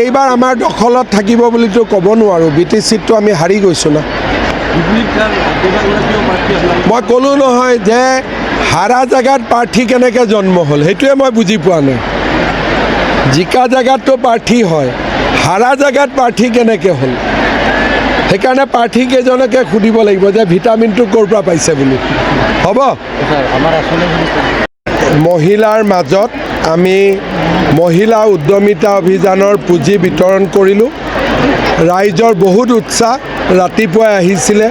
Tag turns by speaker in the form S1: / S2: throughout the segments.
S1: এইবাৰ আমাৰ দখলত থাকিব বুলিতো ক'ব নোৱাৰোঁ। BTCটো আমি হাৰি গৈছোঁ না। মই ক'লোঁ নহয় যে হাৰা জেগাত প্ৰাৰ্থী কেনেকৈ জন্ম হ'ল, সেইটোৱে মই বুজি পোৱা নাই। জিকা জেগাততো প্ৰাৰ্থী হয়, হাৰা জেগাত প্ৰাৰ্থী কেনেকৈ হ'ল? সেইকাৰণে প্ৰাৰ্থীকেইজনকে সুধিব লাগিব যে ভিটামিনটো ক'ৰ পৰা পাইছে বুলি। হ'ব। মহিলাৰ মাজত আমি মহিলা উদ্যমিতা অভিযানৰ পুঁজি বিতৰণ কৰিলোঁ। ৰাইজৰ বহুত উৎসাহ, ৰাতিপুৱাই আহিছিলে,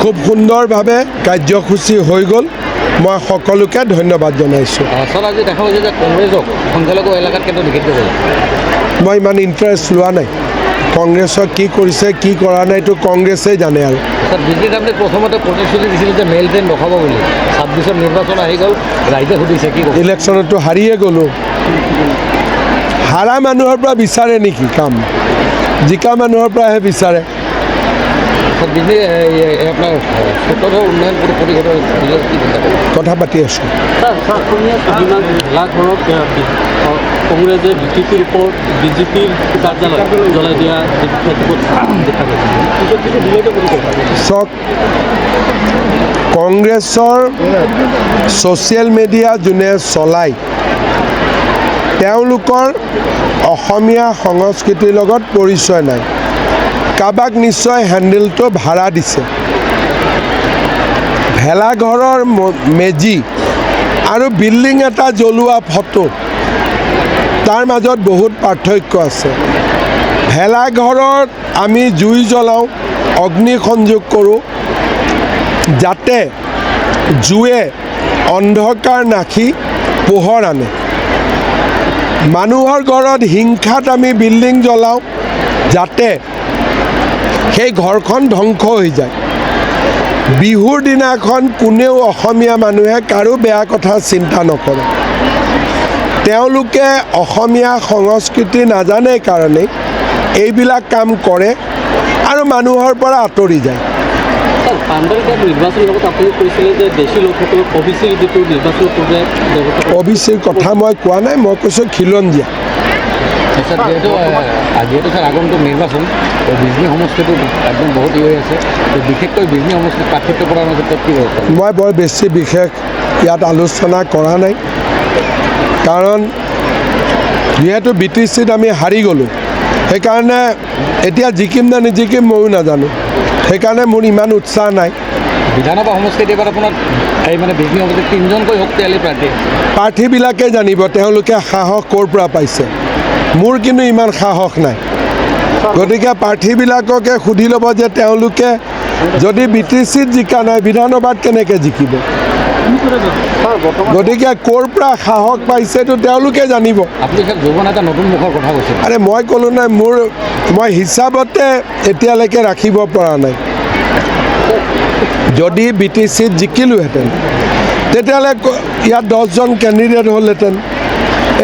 S1: খুব সুন্দৰভাৱে কাৰ্যসূচী হৈ গ'ল। মই সকলোকে ধন্যবাদ জনাইছোঁ।
S2: আজি দেখা গৈছে যে কংগ্ৰেছক সংখ্যালঘু এলেকাত কেন্দ্ৰ নিষিদ্ধ কৰিছে।
S1: মই ইমান ইণ্টাৰেষ্ট লোৱা নাই। কংগ্ৰেছক কি কৰিছে কি কৰা নাই এইটো কংগ্ৰেছেই জানে আৰু।
S2: স্যাৰ বিজেপিত আপুনি প্ৰথমতে প্ৰতিশ্ৰুতি দিছিল যে মেইল ট্ৰেইন ৰখাব বুলি, 26ৰ নিৰ্বাচন আহি গ'ল, ৰাইজে সুধিছে কি ক'ব?
S1: ইলেকশ্যনতো হাৰিয়ে গ'লোঁ। হাৰা মানুহৰ পৰা বিচাৰে নেকি কাম? জিকা মানুহৰ পৰাহে বিচাৰে।
S2: আপোনাৰ সত্তৰ উন্নয়ন পৰিষদৰ
S1: কথা পাতি আছোঁ।
S3: কংগ্ৰেছে বিজেপিৰ ওপৰত বিজেপিৰ কাৰ্যালয় জ্বলাই দিয়া দেখা গৈছে।
S1: চাওক, কংগ্ৰেছৰ ছ'চিয়েল মিডিয়া যোনে চলায় তেওঁলোকৰ অসমীয়া সংস্কৃতিৰ লগত পৰিচয় নাই। কাৰোবাক নিশ্চয় হেণ্ডেলটো ভাড়া দিছে। ভেলাঘৰৰ মেজি আৰু বিল্ডিং এটা জ্বলোৱা ফটো, তাৰ মাজত বহুত পাৰ্থক্য আছে। ভেলাঘৰত আমি জুই জ্বলাওঁ, অগ্নি সংযোগ কৰোঁ, যাতে জুয়ে অন্ধকাৰ নাশি পোহৰ আনে। মানুহৰ ঘৰত হিংসাত আমি বিল্ডিং জ্বলাওঁ, যাতে সেই ঘৰখন ধ্বংস হৈ যায়। বিহুৰ দিনাখন কোনেও অসমীয়া মানুহে কাৰো বেয়া কথা চিন্তা নকৰে। তেওঁলোকে অসমীয়া সংস্কৃতি নাজানে কাৰণেই এইবিলাক কাম কৰে আৰু মানুহৰ পৰা আঁতৰি যায়।
S3: নিৰ্বাচনৰ লগত আপুনি কৈছিলে যে দেশী লোকসকলক OBCৰ যিটো নিৰ্বাচন পূৰ্বে
S1: OBCৰ কথা মই কোৱা নাই, মই কৈছোঁ খিলঞ্জীয়া।
S2: যিহেতু স্যাৰ আগন্তুক নিৰ্বাচন বিজনী সমষ্টিটো একদম বহুত হৈ আছে, বিশেষকৈ বিজনী সমষ্টিত পাৰ্থক্য প্ৰদানৰ ক্ষেত্ৰত কি ব্যৱস্থা?
S1: মই বৰ বেছি বিশেষ ইয়াত আলোচনা কৰা নাই, কাৰণ যিহেতু BTCত আমি হাৰি গ'লোঁ। সেইকাৰণে এতিয়া জিকিম নে নিজিকিম ময়ো নাজানো। সেইকাৰণে মোৰ ইমান উৎসাহ নাই।
S2: বিধানসভা সমষ্টিত এইবাৰ আপোনাৰ এই মানে বিজনী সমষ্টিত 3জনকৈ শক্তিশালী
S1: প্ৰাৰ্থীবিলাকে জানিব তেওঁলোকে সাহস ক'ৰ পৰা পাইছে। মোৰ কিন্তু ইমান সাহস নাই। গতিকে প্ৰাৰ্থীবিলাককে সুধি ল'ব যে তেওঁলোকে যদি BTCত জিকা নাই বিধানসভাত কেনেকৈ জিকিব। গতিকে ক'ৰ পৰা সাহস পাইছেতো তেওঁলোকে জানিব।
S2: আপুনি যুৱন এটা নতুন মুখৰ কথা কৈছে।
S1: আৰে মই ক'লোঁ নাই, মই হিচাপতে এতিয়ালৈকে ৰাখিব পৰা নাই। যদি BTCত জিকিলোহেঁতেন তেতিয়াহ'লে ইয়াত 10জন কেণ্ডিডেট হ'লহেঁতেন।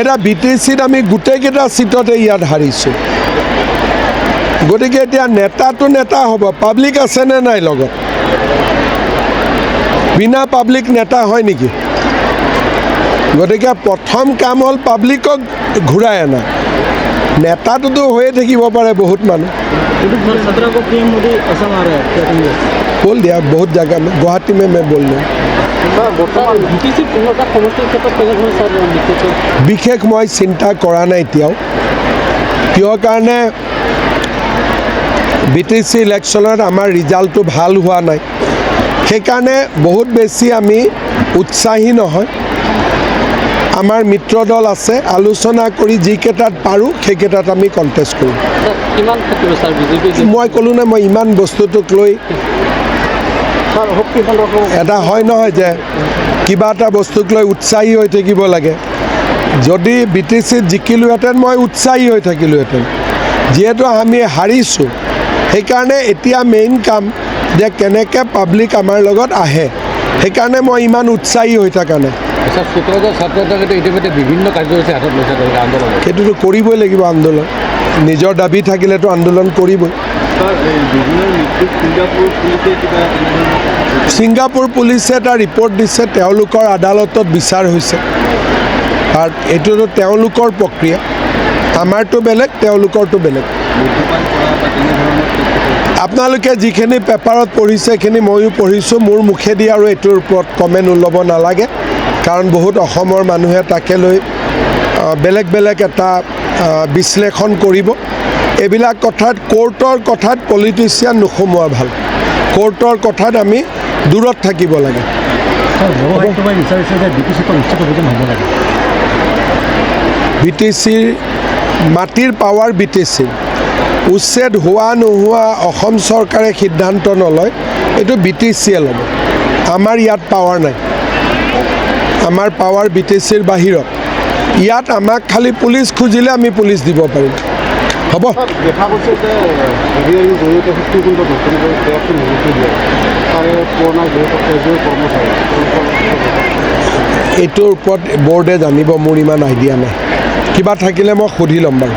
S1: এতিয়া BTCত আমি গোটেইকেইটা ছিটতে ইয়াত হাৰিছোঁ। গতিকে এতিয়া নেতাটো নেতা হ'ব, পাব্লিক আছেনে নাই লগত? বিনা পাব্লিক নেতা হয় নেকি? গতিকে প্ৰথম কাম হ'ল পাব্লিকক ঘূৰাই আনা। নেতাটোতো হৈয়ে থাকিব পাৰে বহুত মানুহ। बोल दिया बहुत जगह में, गुवाहाटी में मैं बोल रहा हूँ। বিশেষ মই চিন্তা কৰা নাই এতিয়াও। কিয় কাৰণে BTC ইলেকশ্যনত আমাৰ ৰিজাল্টটো ভাল হোৱা নাই, সেইকাৰণে বহুত বেছি আমি উৎসাহী নহয়। আমাৰ মিত্ৰ দল আছে, আলোচনা কৰি যিকেইটাত পাৰোঁ সেইকেইটাত আমি কণ্টেষ্ট কৰোঁ। মই ক'লোঁ নে, মই ইমান বস্তুটোক লৈ এটা হয় নহয় যে কিবা এটা বস্তুক লৈ উৎসাহী হৈ থাকিব লাগে। যদি BTCত জিকিলোহেঁতেন মই উৎসাহী হৈ থাকিলোহেঁতেন। যিহেতু আমি হাৰিছোঁ, সেইকাৰণে এতিয়া মেইন কাম যে কেনেকৈ পাব্লিক আমাৰ লগত আহে, সেইকাৰণে মই ইমান উৎসাহী হৈ থকা নাই।
S2: ইতিমধ্যে বিভিন্ন কাৰ্যসূচী হাতত লৈছে আন্দোলন,
S1: সেইটোতো কৰিবই লাগিব আন্দোলন। নিজৰ দাবী থাকিলেতো আন্দোলন কৰিবই। ছিংগাপুৰ পুলিচে এটা ৰিপৰ্ট দিছে, তেওঁলোকৰ আদালতত বিচাৰ হৈছে আৰু এইটোতো তেওঁলোকৰ প্ৰক্ৰিয়া, আমাৰটো বেলেগ, তেওঁলোকৰটো বেলেগ। আপোনালোকে যিখিনি পেপাৰত পঢ়িছে সেইখিনি ময়ো পঢ়িছোঁ, মোৰ মুখেদি আৰু এইটোৰ ওপৰত কমেণ্ট ওলাব নালাগে, কাৰণ বহুত অসমৰ মানুহে তাকে লৈ বেলেগ বেলেগ এটা বিশ্লেষণ কৰিব। এইবিলাক কথাত কোৰ্টৰ কথাত পলিটিচিয়ান নোসোমোৱা ভাল, কোৰ্টৰ কথাত আমি দূৰত থাকিব লাগে। BTCৰ মাটিৰ পাৱাৰ BTCৰ উচ্ছেদ হোৱা নোহোৱা অসম চৰকাৰে সিদ্ধান্ত নলয়, এইটো BTCয়ে ল'ব। আমাৰ ইয়াত পাৱাৰ নাই, আমাৰ পাৱাৰ BTCৰ বাহিৰত। ইয়াত আমাক খালি পুলিচ খুজিলে আমি পুলিচ দিব পাৰিম। হ'ব,
S4: দেখা গৈছে যে হেৰিয়াৰ জৰিয়তে শক্তিকুণ্ড দক্ষিণৰ বেয়াটো নিযুক্তি দিয়ে তাৰে পুৰণা যিহেতু এজন কৰ্মচাৰী
S1: এইটোৰ ওপৰত বৰ্ডে জানিব, মোৰ ইমান আইডিয়া নাই। কিবা থাকিলে মই সুধি ল'ম বাৰু।